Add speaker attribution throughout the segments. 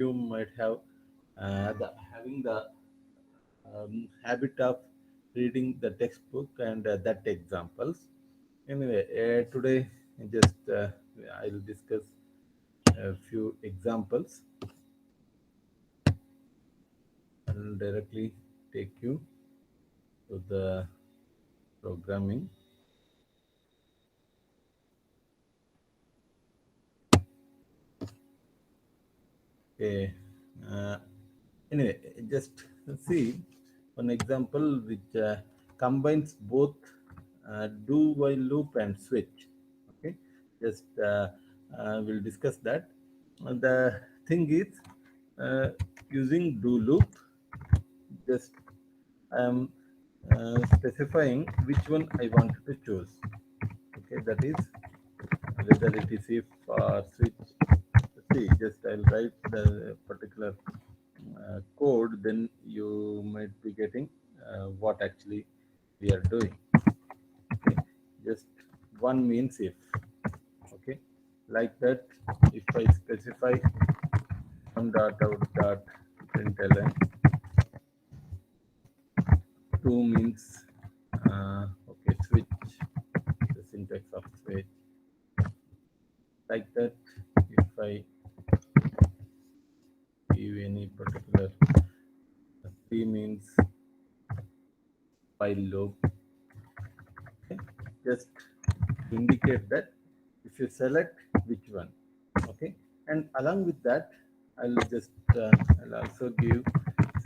Speaker 1: you might have having the habit of reading the textbook and that examples. Anyway, today just I'll discuss a few examples and directly take you to the programming. Okay. Uh, anyway, just see one example which combines both do while loop and switch. Okay, just we'll discuss that. The thing is, uh, using do loop, just I am specifying which one I want to choose. Okay, that is whether it is if or switch. See, just I'll write the particular code, then you might be getting what actually we are doing. Okay, just one means if. Okay, like that. If I specify one dot out dot println, two means okay, switch, the syntax of switch, like that. If I give any particular three means while loop. Okay, just indicate that if you select which one. Okay, and along with that, I'll just I'll also give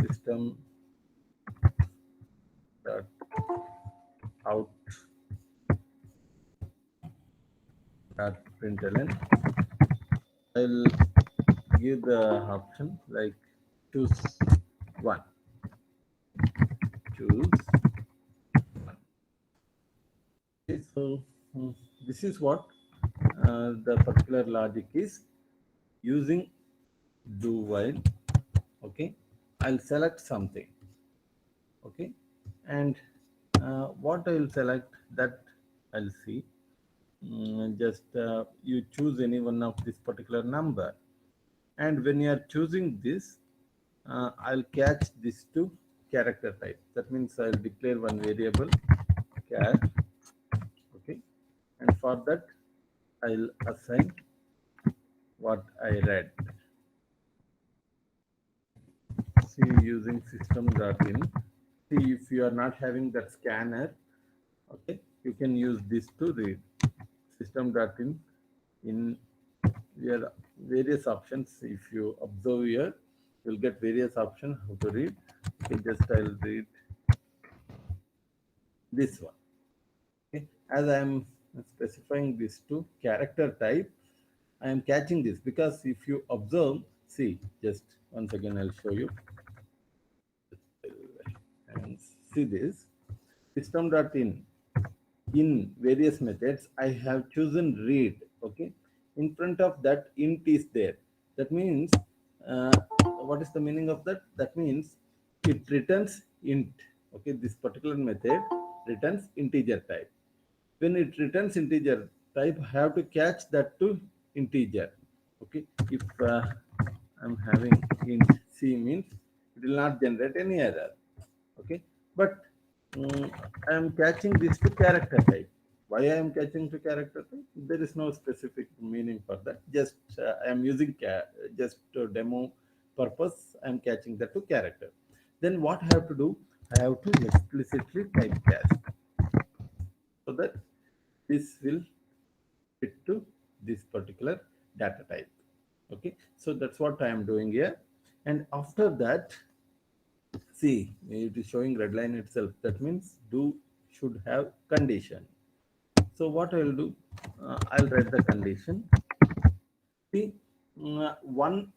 Speaker 1: system dot out dot println. I'll give the option like choose one, choose one. Okay, so this is what the particular logic is using do while. Okay, I'll select something. Okay, and what I'll select, that I'll see. Just you choose any one of this particular number, and when you are choosing this, I'll catch this to character type. That means I'll declare one variable char. Okay, and for that I'll assign what I read. See, using system.in. See, if you are not having that scanner, okay, you can use this to read. System.in, in here various options. If you observe here, you'll get various options how to read. Okay, just I'll read this one. Okay, as I am specifying this to character type, I am catching this because if you observe, see, just once again I'll show you and see this system.in. In various methods, I have chosen read. Okay, in front of that int is there. That means what is the meaning of that? That means it returns int. Okay, this particular method returns integer type. When it returns integer type, I have to catch that to integer. Okay, if I'm having int c means it will not generate any error. Okay, but I am catching this to character type. Why I am catching to character type? There is no specific meaning for that. Just I am using just to demo purpose. I am catching that to character. Then what I have to do? I have to explicitly typecast so that this will fit to this particular data type. Okay, so that's what I am doing here. And after that, see, it is showing red line itself. That means do should have condition. So what I will do, I'll write the condition. See, one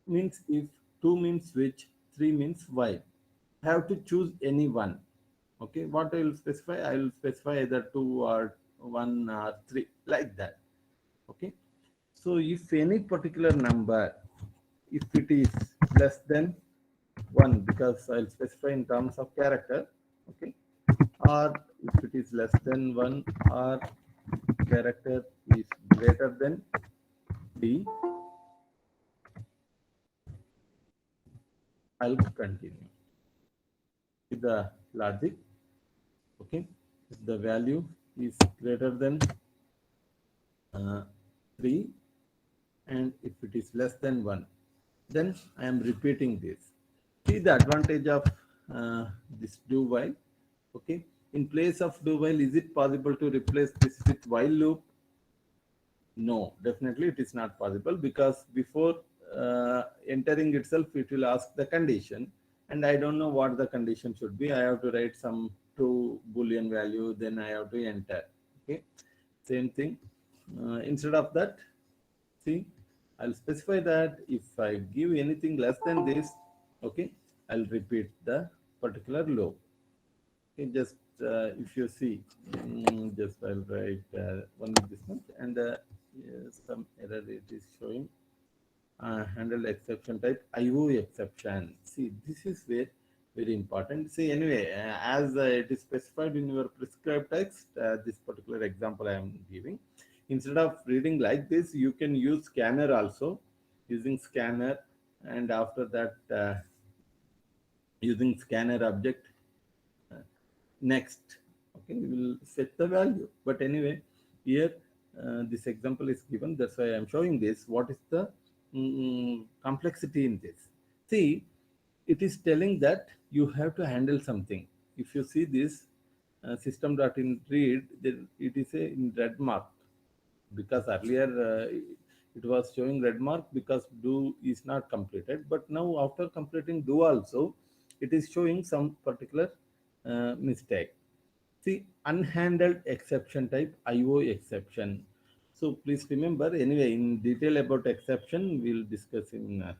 Speaker 1: means if, two means which, three means why. I have to choose any one. Okay, what I will specify? I will specify either two or one or three, like that. Okay, so if any particular number, if it is less than one, because I'll specify in terms of character. Okay, or if it is less than one or character is greater than 3, I'll continue with the logic. Okay, if the value is greater than 3 and if it is less than 1, then I am repeating this. See the advantage of this do while. Okay, in place of do while, is it possible to replace this with while loop? No, definitely it is not possible, because before entering itself, it will ask the condition, and I don't know what the condition should be. I have to write some true boolean value, then I have to enter. Okay, same thing. Instead of that, see, I'll specify that if I give anything less than this, okay, I'll repeat the particular loop. Okay, just if you see, just I'll write only this much, and some error it is showing. Handle exception type IO exception. See, this is very important. See, anyway, as it is specified in your prescribed text, this particular example I am giving. Instead of reading like this, you can use scanner also, using scanner, and after that, using scanner object. Next, okay, we will set the value. But anyway, here this example is given, that's why I'm showing this. What is the complexity in this? See, it is telling that you have to handle something. If you see this system.in read, it is a in red mark, because earlier it was showing red mark because do is not completed, but now after completing do also, it is showing some particular mistake. See, unhandled exception type IO exception. So please remember, anyway, in detail about exception, we'll discuss in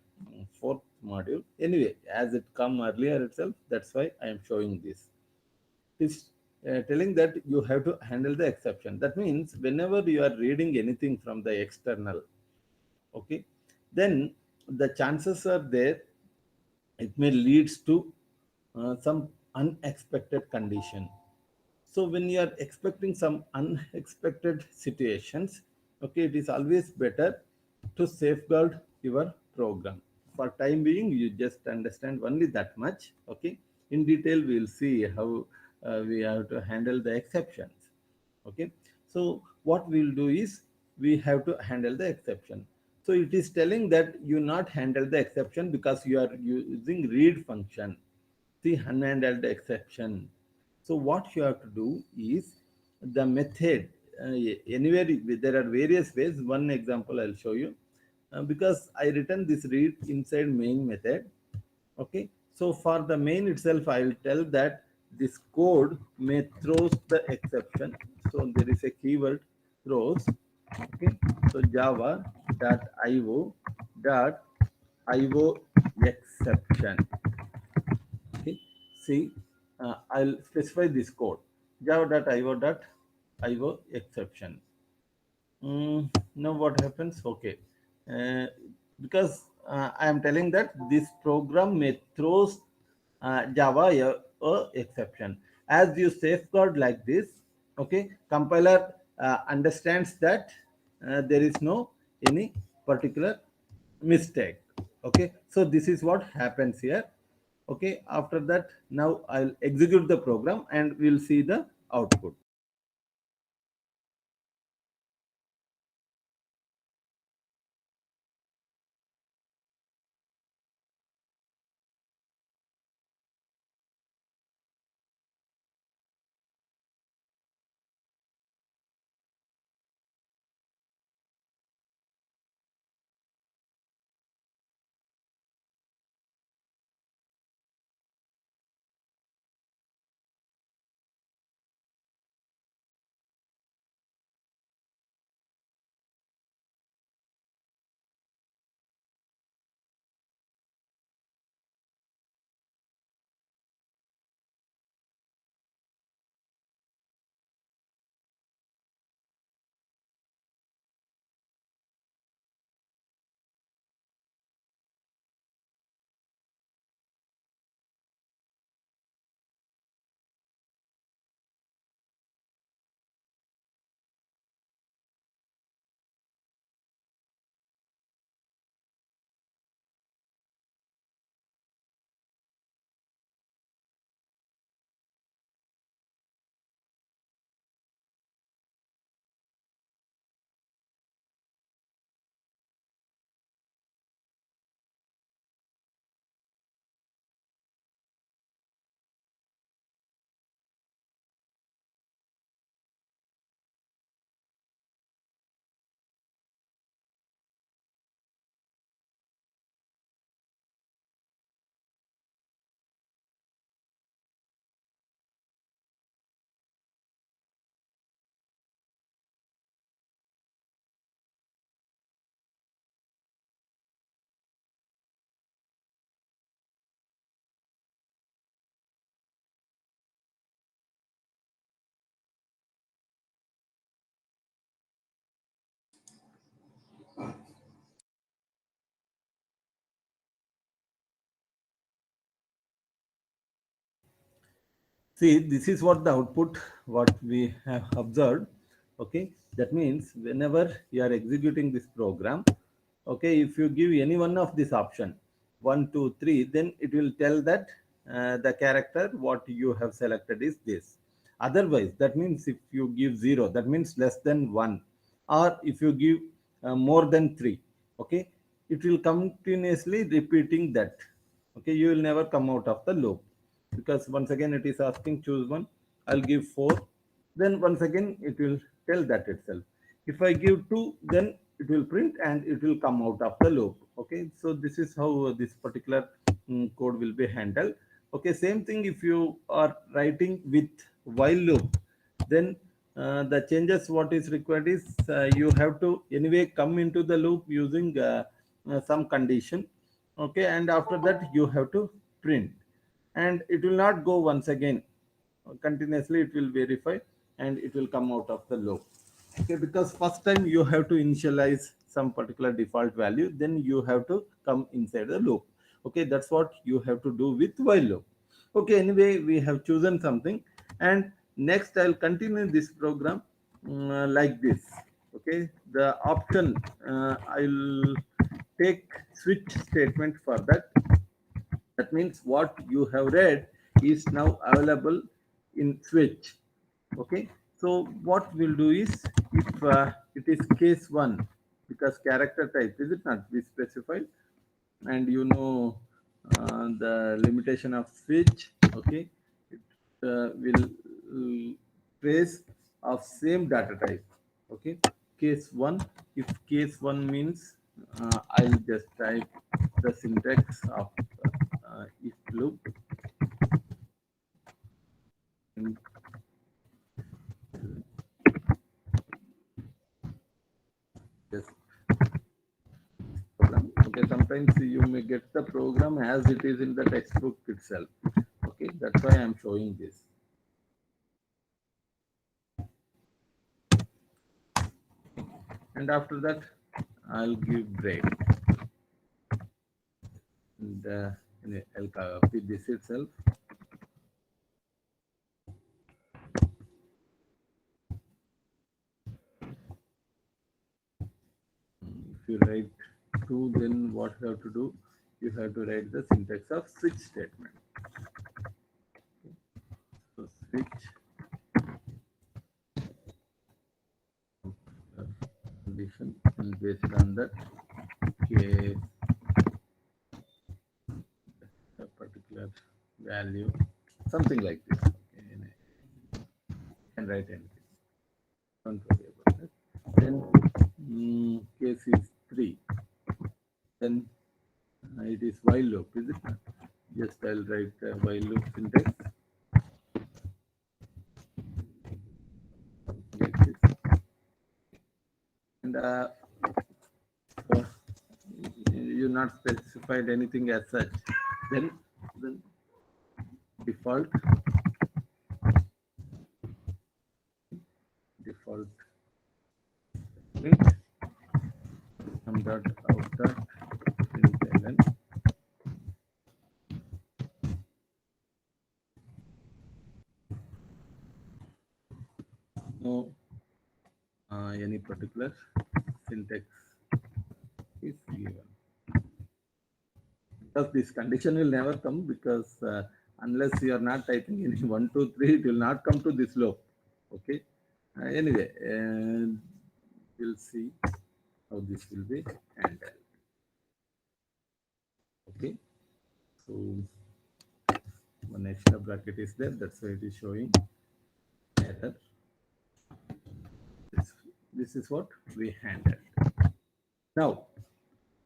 Speaker 1: fourth module. Anyway, as it come earlier itself, that's why I am showing this. It's telling that you have to handle the exception. That means whenever you are reading anything from the external, okay, then the chances are there it may leads to some unexpected condition. So when you are expecting some unexpected situations, okay, it is always better to safeguard your program. For time being, you just understand only that much. Okay, in detail we will see how we have to handle the exceptions. Okay, so what we'll do is we have to handle the exception. So it is telling that you not handle the exception because you are using read function, the unhandled exception. So what you have to do is the method. Anywhere there are various ways. One example I'll show you. Because I written this read inside main method. Okay. So for the main itself, I will tell that this code may throws the exception. So there is a keyword throws. Okay. So java dot io dot io exception. Okay, see, I'll specify this code java.io.io exception. Now what happens? Okay, uh, because I am telling that this program may throws Java exception. As you safeguard like this, okay, compiler understands that there is no any particular mistake. Okay, so this is what happens here. Okay, after that, now I'll execute the program and we'll see the output. See, this is what the output, what we have observed. Okay, that means whenever you are executing this program, okay, if you give any one of this option, 1, 2, 3, then it will tell that the character what you have selected is this. Otherwise, that means if you give 0, that means less than 1, or if you give more than 3, okay, it will continuously repeating that. Okay, you will never come out of the loop, because once again it is asking choose one. I'll give 4, then once again it will tell that itself. If I give 2, then it will print and it will come out of the loop. Okay, so this is how this particular code will be handled. Okay, same thing if you are writing with while loop, then the changes what is required is you have to anyway come into the loop using some condition. Okay, and after that you have to print, and it will not go once again continuously. It will verify and it will come out of the loop. Okay, because first time you have to initialize some particular default value, then you have to come inside the loop. Okay, that's what you have to do with while loop. Okay, anyway we have chosen something, and next I'll continue this program like this. Okay, the option I'll take switch statement for that. That means what you have read is now available in switch. Okay, so what we'll do is, if it is case 1, because character type is it not be specified, and you know the limitation of switch. Okay, it will trace of same data type. Okay, case 1, if case 1 means I'll just type the syntax of if loop. Just program. Okay, sometimes you may get the program as it is in the textbook itself. Okay, that's why I'm showing this. And after that, I'll give break. And I'll copy this itself. If you write 2, then what you have to do? You have to write the syntax of switch statement. So switch condition, and based on that case a particular value, something like this. Okay, you can write anything. Don't worry about it. Then case is 3. Then it is while loop, is it not? Just I'll write while loop syntax like this. And so you not specified anything as such. Then default print some dot out dot println. No any particular syntax is given, because this condition will never come, because unless you are not typing in 1, 2, 3, it will not come to this loop. Okay, anyway, we'll see how this will be handled. Okay, so one extra bracket is there, that's why it is showing error. This is what we handled. Now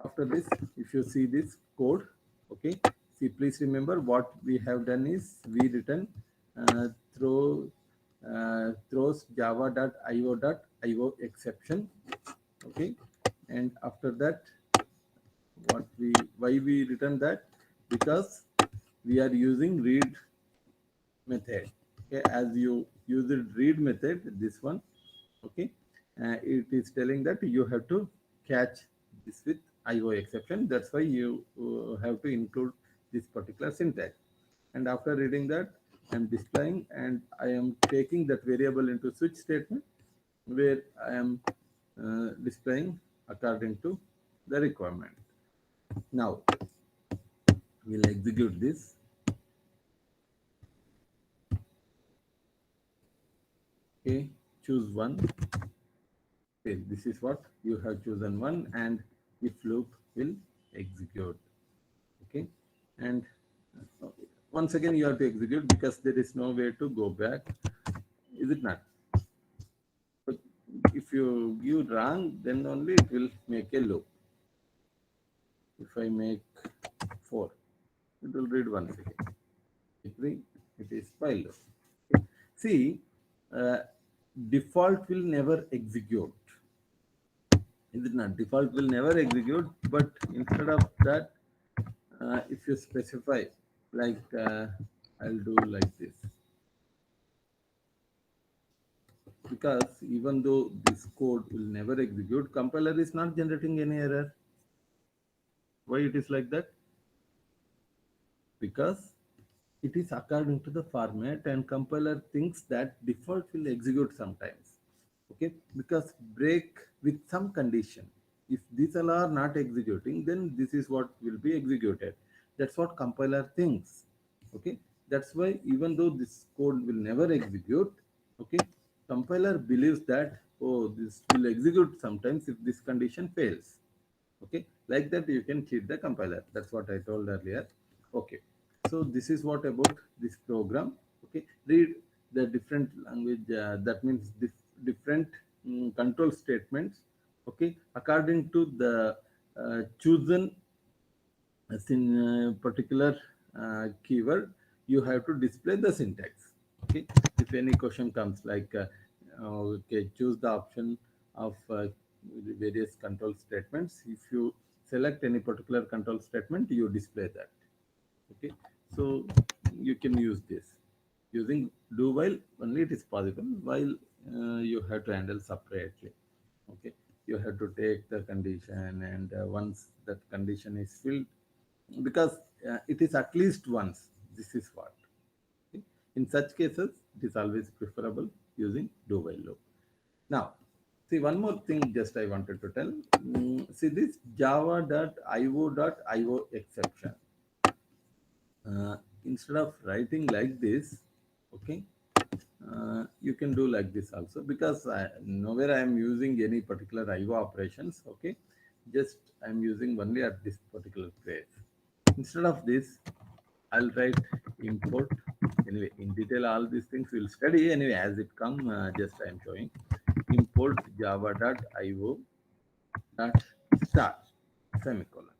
Speaker 1: after this, if you see this code, okay, see, please remember what we have done is we written throws java.io exception. Okay, and after that, why we written that? Because we are using read method. Okay, as you use the read method, this one. Okay, it is telling that you have to catch this with IO exception. That's why you have to include this particular syntax. And after reading that, I am displaying and I am taking that variable into switch statement where I am displaying according to the requirement. Now we'll execute this. Okay, choose one. Okay, this is what you have chosen one, and if loop will execute. Okay, and once again you have to execute because there is no way to go back, is it not? But if you give wrong, then only it will make a loop. If I make 4, it will read once again. 3, it is while loop. Okay. See, uh, default will never execute. Is it not? Default will never execute, but instead of that, if you specify, like I'll do like this, because even though this code will never execute, compiler is not generating any error. Why it is like that? Because it is according to the format, and compiler thinks that default will execute sometimes. Okay, because break with some condition. If these all are not executing, then this is what will be executed. That's what compiler thinks. Okay, that's why even though this code will never execute, okay, compiler believes that, oh, this will execute sometimes if this condition fails. Okay, like that you can cheat the compiler. That's what I told earlier. Okay, so this is what about this program. Okay, read the different language, that means different control statements, okay, according to the chosen in particular keyword. You have to display the syntax. Okay, if any question comes like okay, choose the option of the various control statements. If you select any particular control statement, you display that. Okay, so you can use this using do while only it is possible, while you have to handle separately. Okay, you have to take the condition, and once that condition is filled, because it is at least once, this is what. Okay? In such cases, it is always preferable using do while loop. Now, see one more thing just I wanted to tell. See this java.io.io exception. Instead of writing like this, okay, you can do like this also, because nowhere I am using any particular IO operations. Okay, just I am using only at this particular place. Instead of this, I'll write import. Anyway, in detail, all these things we'll study. Anyway, as it come, just I am showing import java.io dot start semicolon.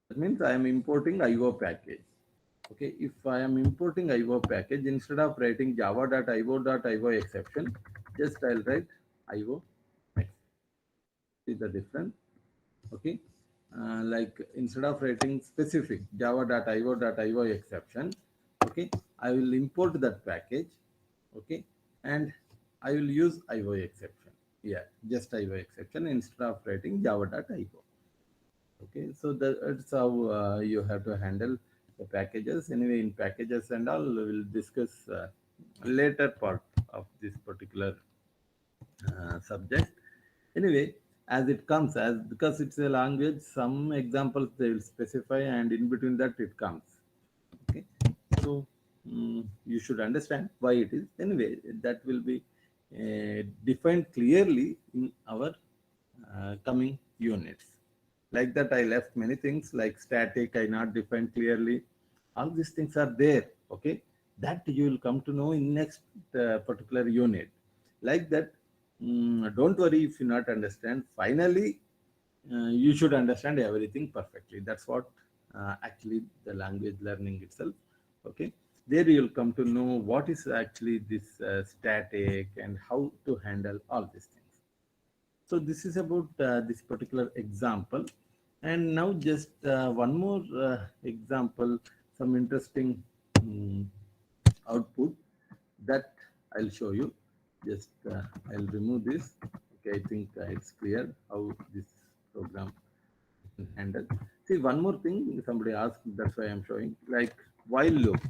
Speaker 1: That means I am importing IO package. Okay, if I am importing IO package, instead of writing java.io.io exception, just I'll write IO exception. See the difference? Okay, like instead of writing specific java.io.io exception, okay, I will import that package, okay, and I will use IO exception. Yeah, just IO exception instead of writing java.io. Okay, so that's how you have to handle the packages. Anyway, in packages and all, we'll discuss later part of this particular subject. Anyway, as it comes, as because it's a language, some examples they will specify, and in between that it comes. Okay, so you should understand why it is. Anyway, that will be defined clearly in our coming units. Like that, I left many things like static, I not defined clearly. All these things are there. Okay, that you will come to know in next particular unit. Like that, don't worry if you not understand. Finally, you should understand everything perfectly. That's what actually the language learning itself. Okay, there you'll come to know what is actually this static and how to handle all these things. So this is about this particular example. And now just one more example, some interesting output that I'll show you. Just I'll remove this. Okay, I think it's clear how this program can handle. See, one more thing somebody asked, that's why I'm showing, like while loop.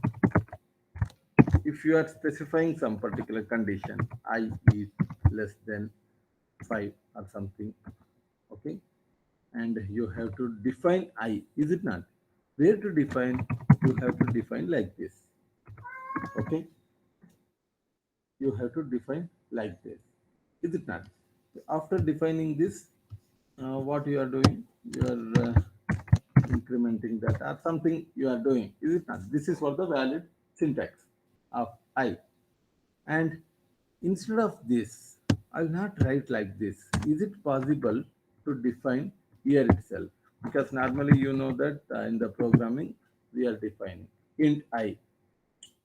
Speaker 1: if you are specifying some particular condition, I is less than 5 or something, okay, and you have to define I, is it not? Where to define? You have to define like this, okay, you have to define like this, is it not? After defining this, what you are doing, you are incrementing that or something you are doing, is it not? This is what the valid syntax of I. And instead of this, I'll not write like this. Is it possible to define here itself? Because normally you know that in the programming we are defining int I.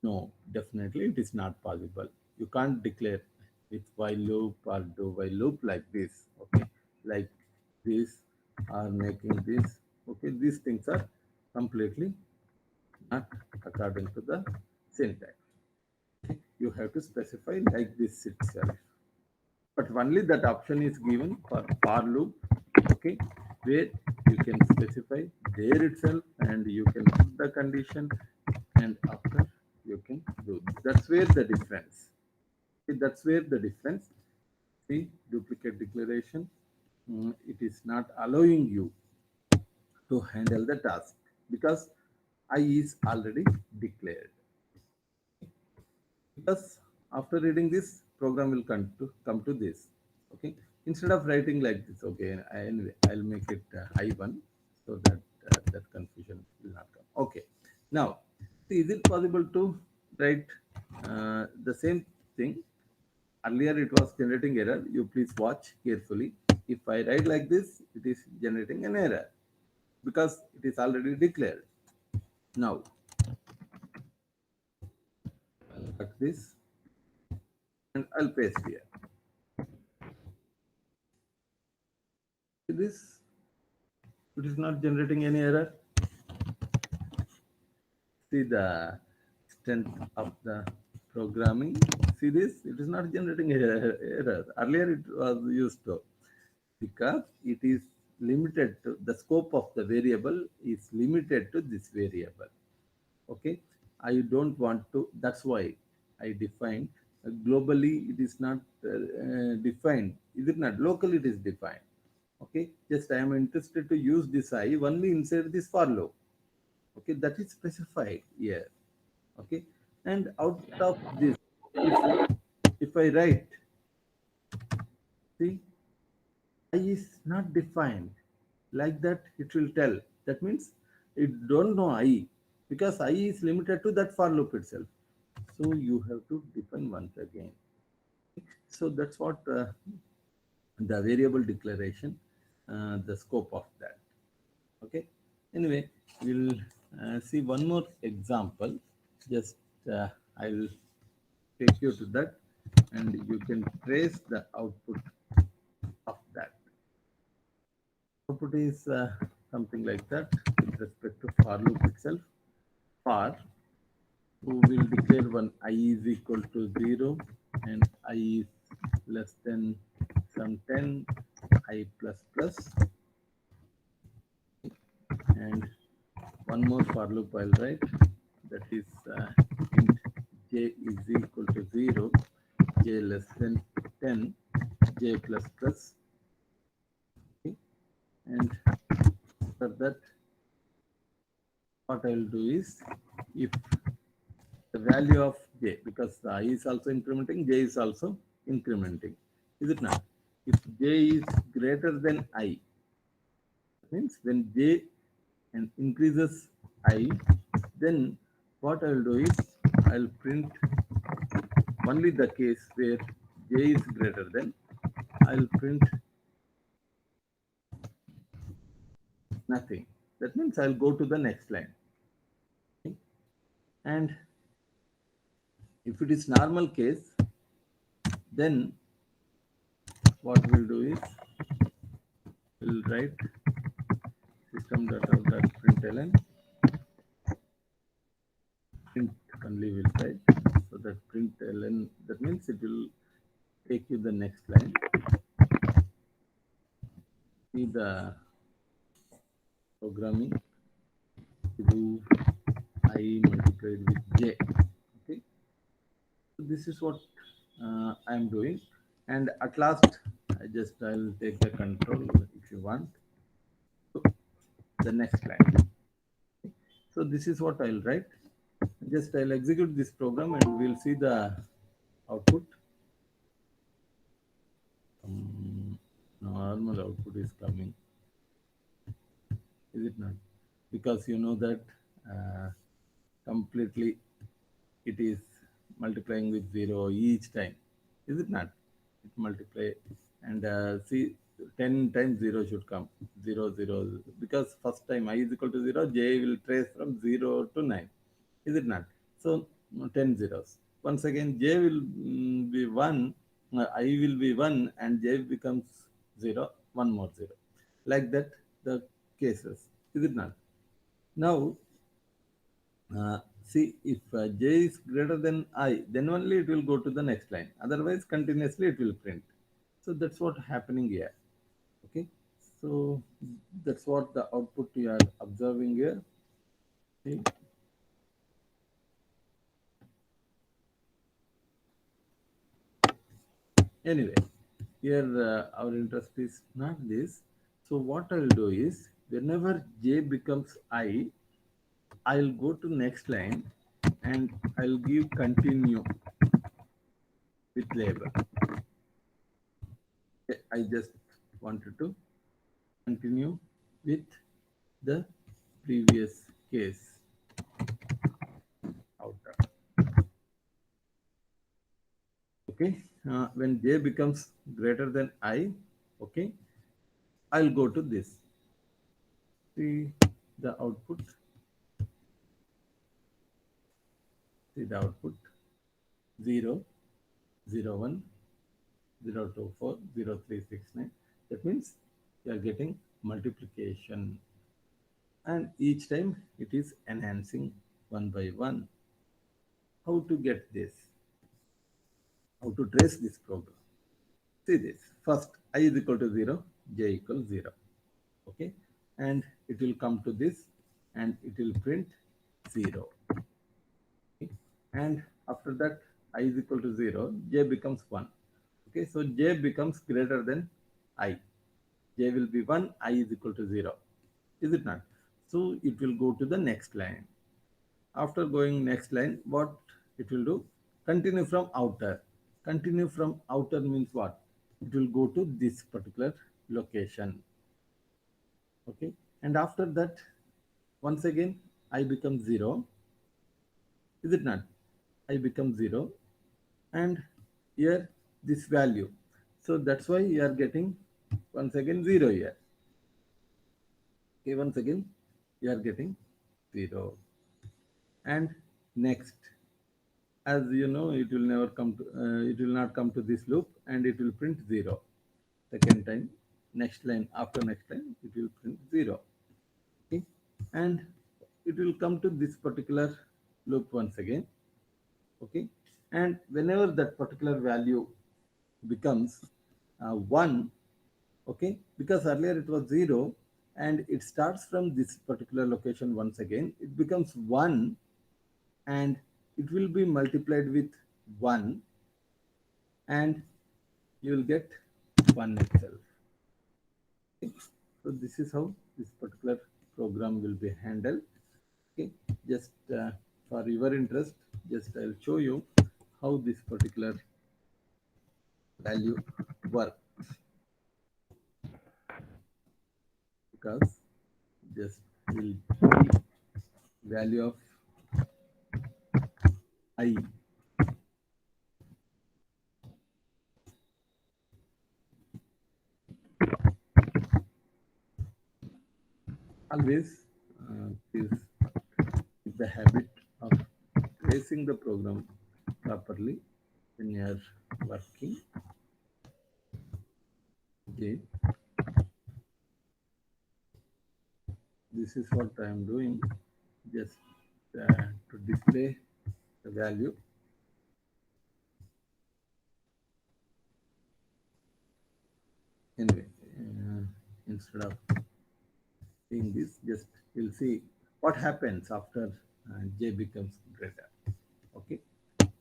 Speaker 1: No, definitely it is not possible. You can't declare with while loop or do while loop like this. Okay, like this or making this. Okay, these things are completely not according to the syntax. Okay, you have to specify like this itself. But only that option is given for loop. Okay, where you can specify there itself and you can put the condition and after you can do this. That's where the difference. See, that's where the difference. See, duplicate declaration. It is not allowing you to handle the task because I is already declared. Because after reading this, program will come to this. Okay, instead of writing like this, okay, I'll make it I1 so that that confusion will not come. Okay, now see, is it possible to write the same thing? Earlier it was generating error. You please watch carefully. If I write like this, it is generating an error because it is already declared. Now, I'll cut this and I'll paste here. See this? It is not generating any error. See the strength of the programming. See this? It is not generating error. Earlier it was used to, because it is limited to the scope of the variable is limited to this variable. Okay, I don't want to, that's why I defined globally. It is not defined, is it not? Locally it is defined. Okay, just I am interested to use this I only inside this for loop. Okay, that is specified here. Okay, and out of this, if I write, see, I is not defined like that, it will tell. That means it don't know I because I is limited to that for loop itself. So you have to define once again. So that's what the variable declaration, the scope of that. Okay. Anyway, we'll see one more example. Just I'll take you to that, and you can trace the output of that. Output is something like that with respect to for loop itself. For who will declare when I is equal to 0 and I is less than some 10, I plus plus, and one more for loop I'll write, that is int j is equal to 0, j less than 10, j plus plus. Okay. And for that, what I'll do is, if the value of j, because I is also incrementing, j is also incrementing, is it not? If j is greater than I, means when j and increases I, then what I will do is I'll print only the case where j is greater than, I'll print nothing. That means I'll go to the next line. Okay. And if it is normal case, then what we'll do is we'll write system.out.println, print only will write, so that println, that means it will take you the next line. See the programming to do I multiplied with j. Okay, this is what I am doing, and at last I'll take the control if you want. So the next line. So this is what I'll write. Just I'll execute this program and we'll see the output. Normal output is coming, is it not? Because you know that completely it is multiplying with 0 each time, is it not? It multiply and see 10 times 0 should come, 0 0, because first time I is equal to 0, j will trace from 0 to 9, is it not? So 10 zeros. Once again j will be 1, I will be 1 and j becomes 0, one more 0. Like that the cases, is it not? Now see, if j is greater than I, then only it will go to the next line. Otherwise, continuously it will print. So that's what happening here. Okay. So that's what the output you are observing here. See? Anyway, here our interest is not this. So what I'll do is, whenever j becomes I, I'll go to next line and I'll give continue with label. I just wanted to continue with the previous case outer. Okay, when j becomes greater than I, okay, I'll go to this. See the output. See the output 0, 0, 1, 0, 2, 4, 0, 3, 6, 9. That means you are getting multiplication, and each time it is enhancing one by one. How to get this? How to trace this program? See this. First, I is equal to 0, j equals 0. Okay. And it will come to this and it will print 0. Okay. And after that, I is equal to 0, j becomes 1. Okay. So j becomes greater than I. J will be 1, I is equal to 0. Is it not? So it will go to the next line. After going next line, what it will do? Continue from outer. Continue from outer means what? It will go to this particular location. Okay. And after that, once again, I becomes 0. Is it not? I becomes 0. And here, this value. So that's why you are getting once again 0 here. Okay. Once again, you are getting 0. And next, as you know, it will never come to it will not come to this loop and it will print 0. Second time, next line, after next line, it will print 0. Okay. And it will come to this particular loop once again. Okay. And whenever that particular value becomes 1, okay, because earlier it was 0 and it starts from this particular location once again, it becomes 1 and it will be multiplied with 1 and you will get 1 itself. Okay. So this is how this particular program will be handled. Okay, just for your interest, just I'll show you how this particular value works, because just will value of I. Always is the habit of tracing the program properly when you are working. Okay, this is what I am doing, just to display the value. Anyway, instead of seeing this, just we'll see what happens after j becomes greater. Okay,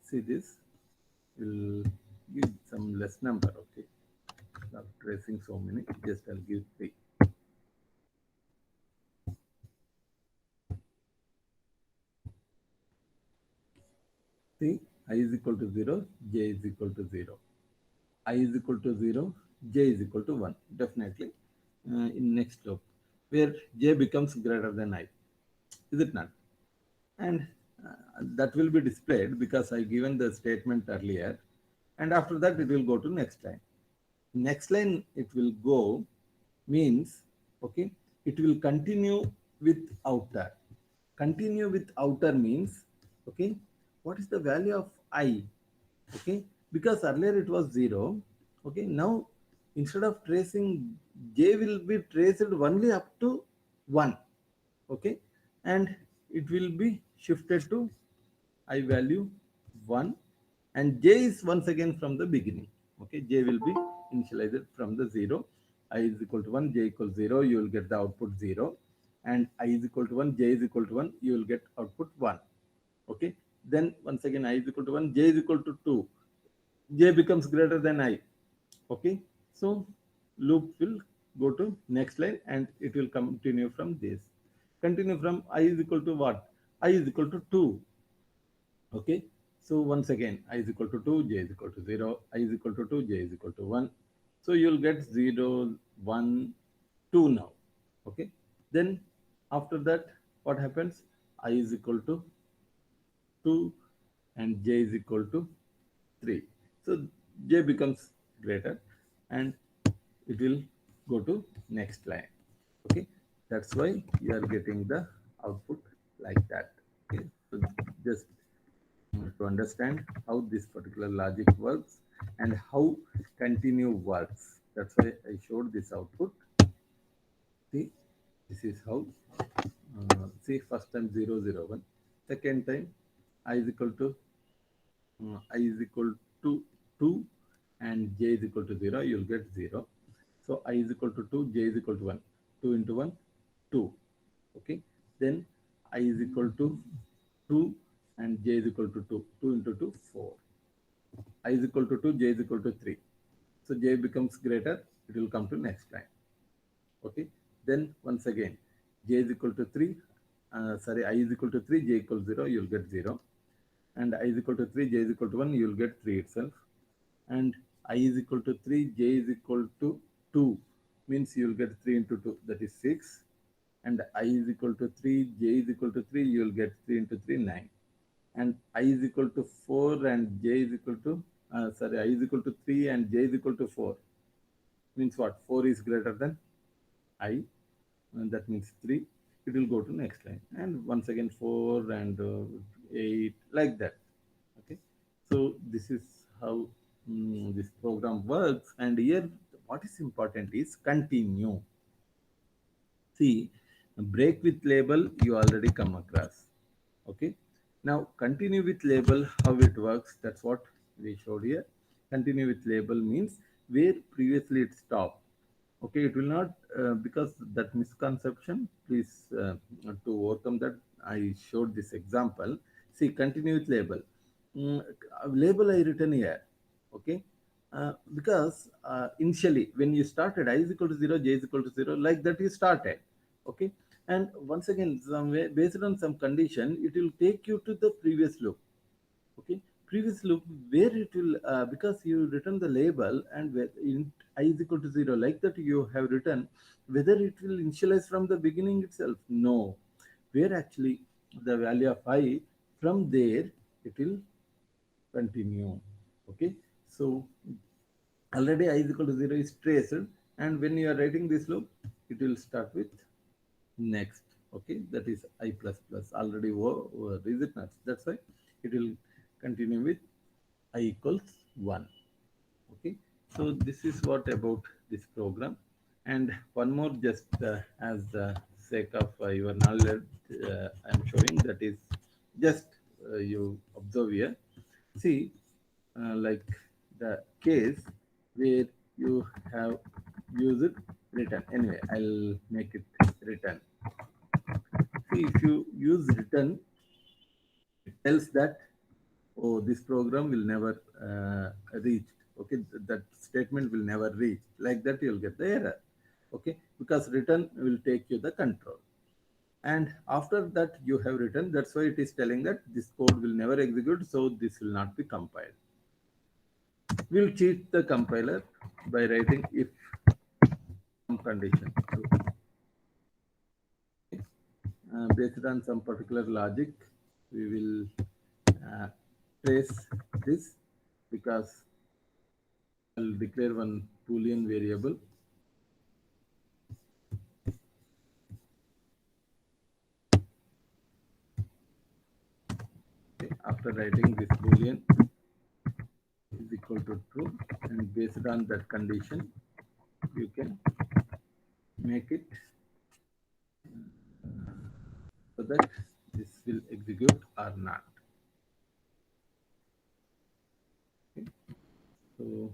Speaker 1: see this. will give some less number. Okay, not tracing so many, just I'll give 3. See, I is equal to 0, j is equal to 0. I is equal to 0, j is equal to 1. Definitely in next loop, where j becomes greater than I. Is it not? And that will be displayed because I given the statement earlier. And after that, it will go to next line. Next line, it will go means, okay, it will continue with outer. Continue with outer means, okay, what is the value of I? Okay, because earlier it was 0. Okay, now instead of tracing, j will be traced only up to 1. Okay, and it will be shifted to I value 1, and j is once again from the beginning. Okay, j will be initialized from the 0. I is equal to 1, j equals 0, you will get the output 0, and I is equal to 1, j is equal to 1, you will get output 1. Okay, then once again I is equal to 1, j is equal to 2, j becomes greater than I. Okay, so loop will go to next line and it will continue from this. Continue from I is equal to what? I is equal to 2. Okay, so once again I is equal to 2, j is equal to 0, I is equal to 2, j is equal to 1. So you'll get 0, 1, 2 now. Okay, then after that, what happens? I is equal to 2 and j is equal to 3. So j becomes greater and it will go to next line. Okay, that's why you are getting the output like that. Okay, so just to understand how this particular logic works and how continue works, that's why I showed this output. See, this is how. See, first time 0 0 1, second time I is equal to I is equal to 2 and j is equal to 0, you will get 0. So I is equal to 2, j is equal to 1. 2 into 1, 2. Okay, then I is equal to 2 and j is equal to 2. 2 into 2, 4. I is equal to 2, j is equal to 3. So j becomes greater, it will come to next line. Okay, then once again, j is equal to 3, sorry, I is equal to 3, j equals 0, you will get 0. And I is equal to 3, j is equal to 1, you will get 3 itself. And I is equal to 3, j is equal to 2, means you will get 3 into 2, that is 6. And I is equal to 3, j is equal to 3, you will get 3 into 3, 9. And I is equal to 4 and j is equal to, sorry, I is equal to 3 and j is equal to 4. Means what? 4 is greater than I, and that means 3. It will go to next line. And once again 4 and 8, like that. Okay, so this is how this program works. And here what is important is continue. See, break with label you already come across. Okay, now continue with label, how it works, that's what we showed here. Continue with label means where previously it stopped. Okay, it will not because that misconception, please to overcome that, I showed this example. See, continue with label. Mm, Label I written here. Okay, because initially when you started I is equal to 0, j is equal to 0, like that you started. Okay, and once again somewhere based on some condition it will take you to the previous loop. Okay, previous loop where it will because you written the label and where in I is equal to 0, like that you have written, whether it will initialize from the beginning itself, no, where actually the value of I, from there it will continue. Okay, so already I is equal to 0 is traced, and when you are writing this loop it will start with next. Okay, that is I plus plus already is it not? That's why it will continue with I equals 1. Okay, so this is what about this program. And one more, just as the sake of your knowledge, I am showing, that is just you observe here. See, like the case where you have used return. Anyway, I'll make it return. See, if you use return, it tells that oh, this program will never reach. Okay, that statement will never reach. Like that, you'll get the error. Okay, because return will take you the control. And after that, you have written. That's why it is telling that this code will never execute. So this will not be compiled. We'll cheat the compiler by writing if some condition true. Based on some particular logic, we will trace this because I'll declare one Boolean variable. Okay, after writing this Boolean is equal to true, and based on that condition, you can make it so that this will execute or not. Okay. So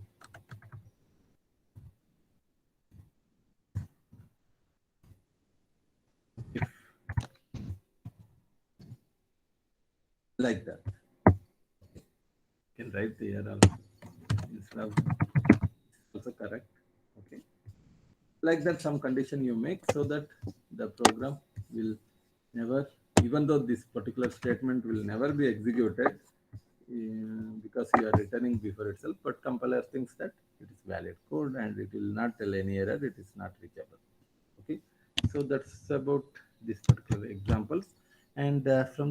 Speaker 1: if like that, you can write the error also instead of also correct. Okay, like that some condition you make so that the program will never, even though this particular statement will never be executed because you are returning before itself, but compiler thinks that it is valid code and it will not tell any error, it is not reachable. Okay, so that's about this particular examples. And from